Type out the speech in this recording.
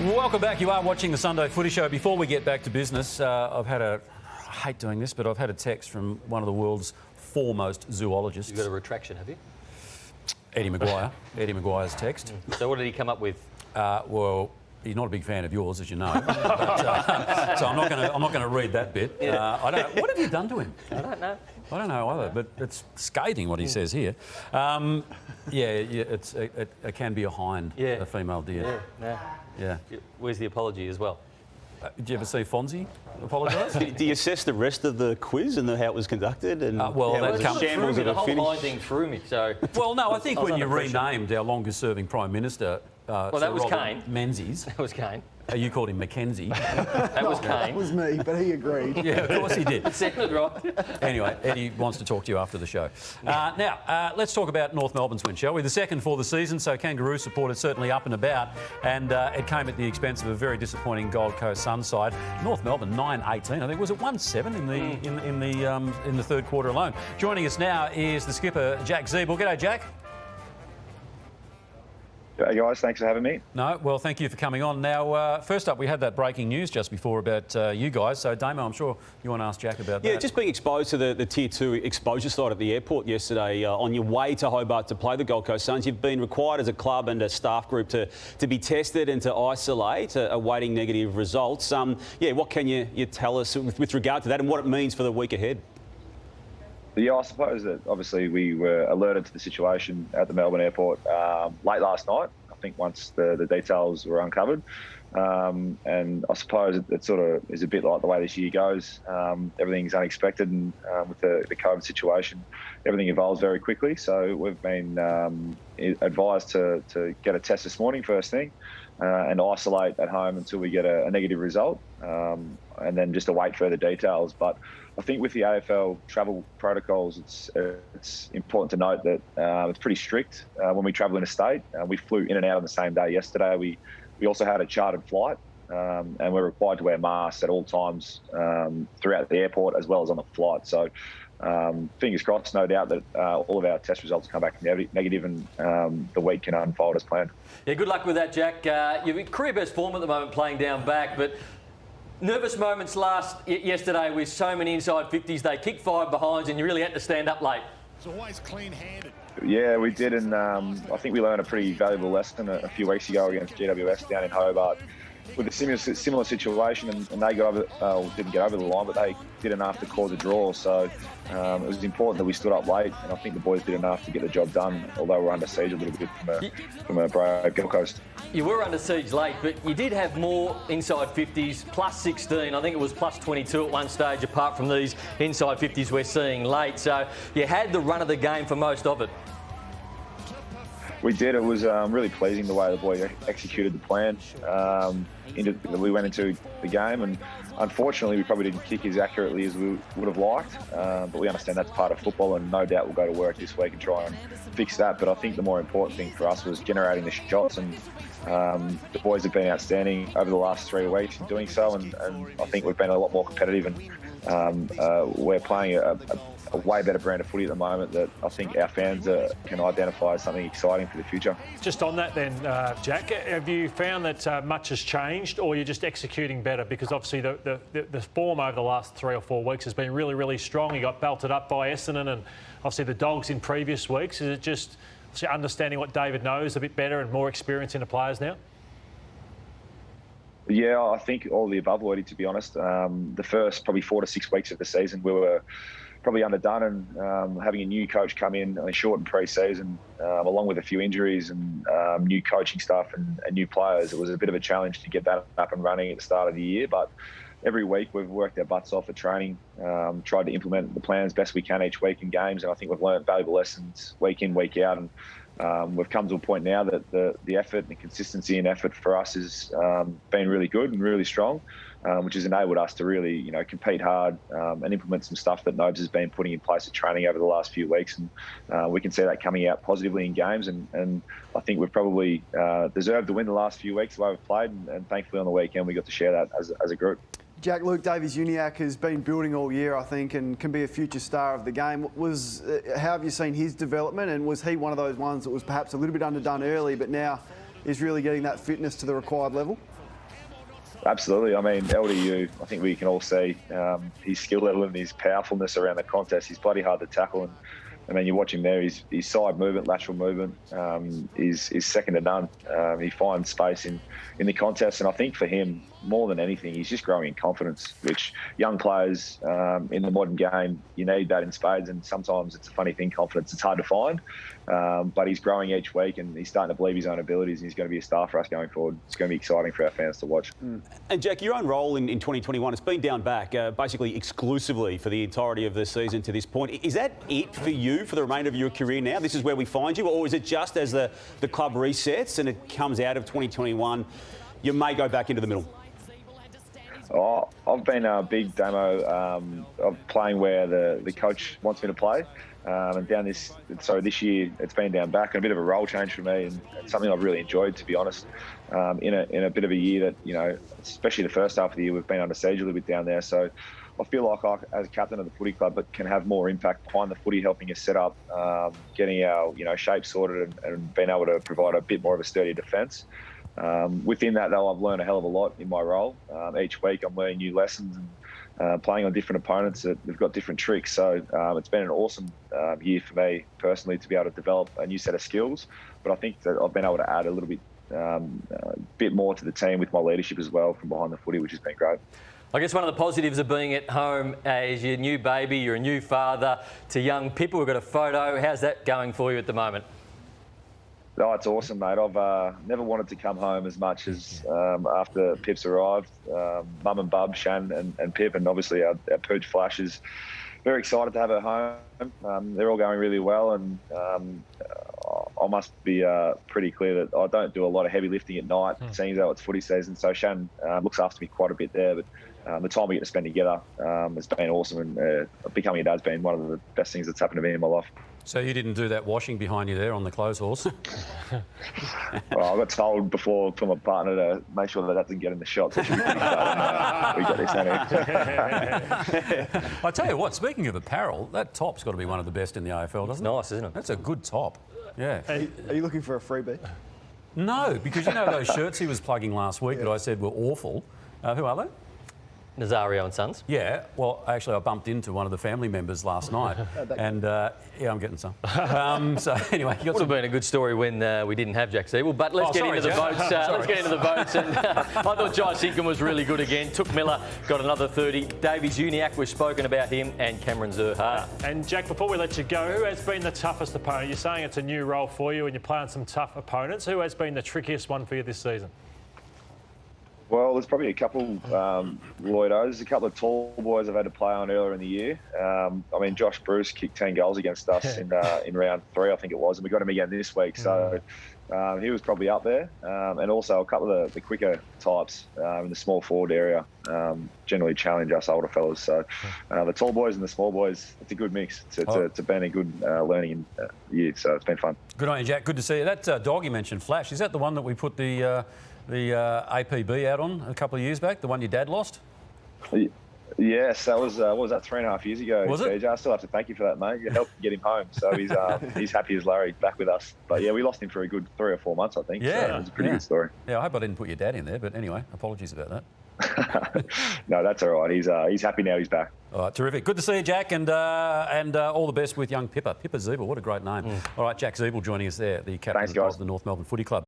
Welcome back. You are watching the Sunday Footy Show. Before we get back to business, I hate doing this, but I've had a text from one of the world's foremost zoologists. You've got a retraction, have you? Eddie Maguire. Eddie Maguire's text. So what did he come up with? Well, he's not a big fan of yours, as you know. But, so I'm not going to read that bit. I don't know. What have you done to him? I don't know. I don't know either, but it's scathing what he says here. It can be a hind, a female deer. Yeah. Where's the apology as well? Did you ever see Fonzie apologise? Do you assess the rest of the quiz and how it was conducted? And shambles of the whole thing threw me. So. Well, no, I think when you renamed our longest-serving Prime Minister, well, that was Kane. Menzies. That was Kane. You called him Mackenzie. That was Kane. It was me, but he agreed. Yeah, of course he did. It sounded right. Anyway, Eddie wants to talk to you after the show. Now, let's talk about North Melbourne's win, shall we? The second for the season, so Kangaroo support is certainly up and about, and it came at the expense of a very disappointing Gold Coast Sun side. North Melbourne 9-18. I think was it 1-7 in the third quarter alone. Joining us now is the skipper Jack Ziebell. G'day, Jack. Hey guys, thanks for having me. No, well, thank you for coming on. Now, first up, we had that breaking news just before about you guys. So, Damo, I'm sure you want to ask Jack about that. Yeah, just being exposed to the Tier 2 exposure side at the airport yesterday on your way to Hobart to play the Gold Coast Suns. You've been required as a club and a staff group to be tested and to isolate, awaiting negative results. What can you tell us with regard to that and what it means for the week ahead? Yeah, I suppose that obviously we were alerted to the situation at the Melbourne airport late last night. I think once the details were uncovered. And I suppose it sort of is a bit like the way this year goes. Everything's unexpected, and with the COVID situation, everything evolves very quickly. So we've been advised to get a test this morning first thing and isolate at home until we get a negative result, and then just await further details. But I think with the AFL travel protocols, it's important to note that it's pretty strict when we travel interstate. We flew in and out on the same day yesterday. We also had a chartered flight, and we're required to wear masks at all times throughout the airport as well as on the flight. So fingers crossed, no doubt that all of our test results come back negative, and the week can unfold as planned. Yeah, good luck with that, Jack. You're in career best form at the moment playing down back, but nervous moments yesterday with so many inside 50s. They kicked 5 behinds and you really had to stand up late. It's always clean-handed. Yeah, we did, and I think we learned a pretty valuable lesson a few weeks ago against WWOS down in Hobart with a similar situation, and they didn't get over the line, but they did enough to cause a draw. So it was important that we stood up late, and I think the boys did enough to get the job done, although we're under siege a little bit from a brave Gold Coast. You were under siege late, but you did have more inside 50s, plus 16. I think it was plus 22 at one stage, apart from these inside 50s we're seeing late. So you had the run of the game for most of it. We did. It was really pleasing the way the boys executed the plan. We went into the game, and unfortunately we probably didn't kick as accurately as we would have liked, but we understand that's part of football, and no doubt we'll go to work this week and try and fix that. But I think the more important thing for us was generating the shots, and the boys have been outstanding over the last 3 weeks in doing so, and I think we've been a lot more competitive, and we're playing a way better brand of footy at the moment that I think our fans can identify as something exciting for the future. Just on that then, Jack, have you found that much has changed, or you're just executing better? Because obviously the form over the last 3 or 4 weeks has been really, really strong. You got belted up by Essendon and obviously the Dogs in previous weeks. Is it just understanding what David knows a bit better and more experience in the players now? Yeah, I think all the above, Lloydie, to be honest. The first probably 4 to 6 weeks of the season, we were probably underdone, and having a new coach come in a shortened pre-season, along with a few injuries and new coaching staff and new players, it was a bit of a challenge to get that up and running at the start of the year. But every week we've worked our butts off at training, tried to implement the plans best we can each week in games, and I think we've learned valuable lessons week in, week out, and we've come to a point now that the effort and the consistency and effort for us has been really good and really strong, which has enabled us to really, compete hard and implement some stuff that Nobes has been putting in place at training over the last few weeks, and we can see that coming out positively in games, and I think we've probably deserved to win the last few weeks the way we've played, and thankfully on the weekend we got to share that as a group. Jack, Luke Davies-Uniacke has been building all year, I think, and can be a future star of the game. How have you seen his development, and was he one of those ones that was perhaps a little bit underdone early but now is really getting that fitness to the required level? Absolutely. I mean, LDU, I think we can all see his skill level and his powerfulness around the contest. He's bloody hard to tackle. And I mean, you watch him there, his side movement, lateral movement is second to none. He finds space in the contest. And I think for him, more than anything, he's just growing in confidence, which young players in the modern game, you need that in spades. And sometimes it's a funny thing, confidence, it's hard to find. But he's growing each week and he's starting to believe his own abilities and he's going to be a star for us going forward. It's going to be exciting for our fans to watch. And Jack, your own role in 2021, it's been down back basically exclusively for the entirety of the season to this point. Is that it for you for the remainder of your career now? This is where we find you? Or is it just as the club resets and it comes out of 2021, you may go back into the middle? Oh, I've been a big demo of playing where the coach wants me to play. And this year it's been down back, and a bit of a role change for me, and something I've really enjoyed, to be honest. In a bit of a year that, you know, especially the first half of the year, we've been under siege a little bit down there. So I feel like I, as captain of the footy club, but can have more impact behind the footy, helping us set up, getting our shape sorted, and being able to provide a bit more of a sturdier defence. Within that, though, I've learned a hell of a lot in my role. Each week I'm learning new lessons and playing on different opponents that have got different tricks. So it's been an awesome year for me personally to be able to develop a new set of skills. But I think that I've been able to add a little bit more to the team with my leadership as well from behind the footy, which has been great. I guess one of the positives of being at home as your new baby, you're a new father to young Pippa. We've got a photo. How's that going for you at the moment? Oh, it's awesome, mate. I've never wanted to come home as much as after Pip's arrived. Mum and Bub, Shan and Pip, and obviously our pooch Flash is very excited to have her home. They're all going really well, and I must be pretty clear that I don't do a lot of heavy lifting at night, seeing as though it's footy season. So Shan looks after me quite a bit there, but the time we get to spend together has been awesome, and becoming a dad's been one of the best things that's happened to me in my life. So you didn't do that washing behind you there on the clothes horse? Well, I got told before from my partner to make sure that doesn't get in the shot. So we got this I tell you what, speaking of apparel, that top's got to be one of the best in the AFL, doesn't it? Nice, isn't it? That's a good top. Yeah. Are you looking for a freebie? No, because you know those shirts he was plugging last week that I said were awful. Who are they? Nazario and Sons. Yeah, well, actually, I bumped into one of the family members last night, and yeah, I'm getting some. So anyway, Would have been a good story when we didn't have Jack Ziebell, but let's get into the votes. Let's get into the votes. And I thought Jai Sinkin was really good again. Took Miller, got another 30. Davies Uniacke, we've spoken about him, and Cameron Zurhaar. And Jack, before we let you go, who has been the toughest opponent? You're saying it's a new role for you, and you're playing some tough opponents. Who has been the trickiest one for you this season? Well, there's probably a couple Lloydos, a couple of tall boys I've had to play on earlier in the year. I mean, Josh Bruce kicked 10 goals against us in round 3, I think it was, and we got him again this week. So he was probably up there. And also a couple of the quicker types in the small forward area generally challenge us older fellas. So the tall boys and the small boys, it's a good mix. It's been a good learning year, so it's been fun. Good on you, Jack. Good to see you. That dog you mentioned, Flash, is that the one that we put the APB out on a couple of years back, the one your dad lost? Yes, that was, what was that, 3.5 years ago? Was it? I still have to thank you for that, mate. You helped get him home, so he's happy as Larry back with us. But yeah, we lost him for a good 3 or 4 months, I think. Yeah, so it was a pretty good story. Yeah, I hope I didn't put your dad in there, but anyway, apologies about that. No, that's all right. He's happy now. He's back. All right, terrific. Good to see you, Jack, and all the best with young Pippa. Pippa Ziebell, what a great name. All right, Jack Ziebell joining us there, the captain of the North Melbourne Footy Club.